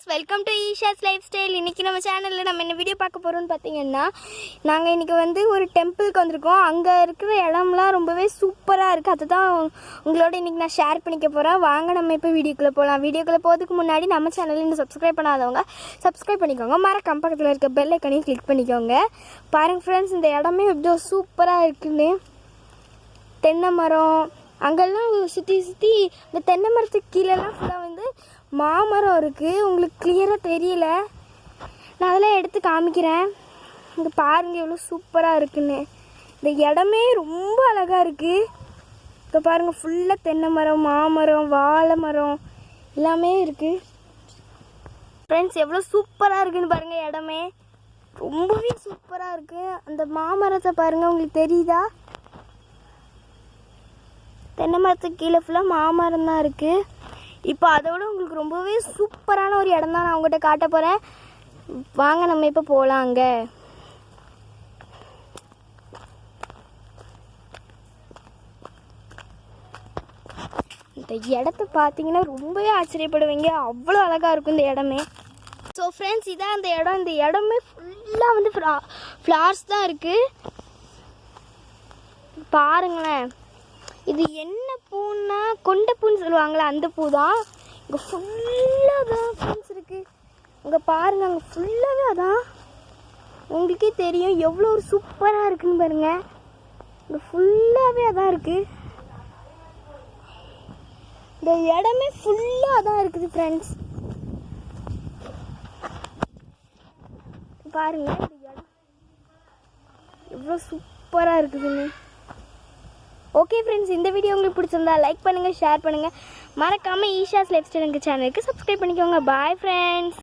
Welcome to Isha's lifestyle. இன்றைக்கி நம்ம சேனலில் நம்ம என்ன வீடியோ பார்க்க போகிறோம்னு பார்த்தீங்கன்னா, நாங்கள் இன்றைக்கி வந்து ஒரு டெம்பிளுக்கு வந்திருக்கோம். அங்கே இருக்கிற இடம்லாம் ரொம்பவே சூப்பராக இருக்குது. அதுதான் உங்களோட இன்றைக்கி நான் ஷேர் பண்ணிக்க போகிறேன். வாங்க நம்ம இப்போ வீடியோக்குள்ளே போகலாம். வீடியோக்குள்ளே போகிறதுக்கு முன்னாடி நம்ம சேனலில் இன்னும் சப்ஸ்கிரைப் பண்ணாதவங்க சப்ஸ்கிரைப் பண்ணிக்கோங்க. மறக்காம பக்கத்தில் இருக்க பெல் ஐக்கனையும் கிளிக் பண்ணிக்கோங்க. பாருங்கள் ஃப்ரெண்ட்ஸ், இந்த இடமே எவ்வளோ சூப்பராக இருக்குன்னு. தென்னை மரம் அங்கெல்லாம் சுற்றி இந்த தென்னை மரத்துக்கு கீழெல்லாம் ஃபுல்லாக வந்து மாமரம் இருக்குது. உங்களுக்கு கிளியராக தெரியல, நான் அதெல்லாம் எடுத்து காமிக்கிறேன். இங்கே பாருங்கள் எவ்வளோ சூப்பராக இருக்குன்னு. இந்த இடமே ரொம்ப அழகாக இருக்குது. இப்போ பாருங்கள், ஃபுல்லாக தென்னை மரம், மாமரம், வாழை மரம் எல்லாமே இருக்குது. ஃப்ரெண்ட்ஸ், எவ்வளோ சூப்பராக இருக்குன்னு பாருங்கள். இடமே ரொம்பவே சூப்பராக இருக்குது. அந்த மாமரத்தை பாருங்கள், உங்களுக்கு தெரியுதா? தென்னை மரத்துக்கு கீழே ஃபுல்லாக மாமரம் தான் இருக்குது. இப்போ அதோட உங்களுக்கு ரொம்பவே சூப்பரான ஒரு இடம் தான் நான் உங்கள்கிட்ட காட்ட போகிறேன். வாங்க நம்ம இப்போ போகலாம். அங்கே இந்த இடத்த பார்த்தீங்கன்னா ரொம்பவே ஆச்சரியப்படுவீங்க. அவ்வளோ அழகாக இருக்கும் இந்த இடமே. ஸோ ஃப்ரெண்ட்ஸ், இதான் அந்த இடம். இந்த இடமே ஃபுல்லாக வந்து ஃப்ளார்ஸ் தான் இருக்குது. பாருங்களேன், இது என்ன பூன்னா கொண்ட பூன்னு சொல்லுவாங்களே, அந்த பூ தான். இங்கே ஃபுல்லாக தான் ஃப்ரெண்ட்ஸ் இருக்குது. இங்கே பாருங்கள், அங்கே ஃபுல்லாகவே அதான். உங்களுக்கே தெரியும் எவ்வளோ ஒரு சூப்பராக இருக்குன்னு பாருங்கள். இங்கே ஃபுல்லாகவே அதான் இருக்குது. இந்த இடமே ஃபுல்லாக அதான் இருக்குது ஃப்ரெண்ட்ஸ். பாருங்கள், இந்த இடம் எவ்வளோ சூப்பராக இருக்குதுன்னு. ஓகே ஃப்ரெண்ட்ஸ், இந்த வீடியோ உங்களுக்கு பிடிச்சிருந்தா லைக் பண்ணுங்கள், ஷேர் பண்ணுங்கள். மறக்காமல் ஈஷாஸ் லைஃப் ஸ்டைல் எங்கள் சேனலுக்கு சப்ஸ்கிரைப் பண்ணிக்கோங்க. Bye friends.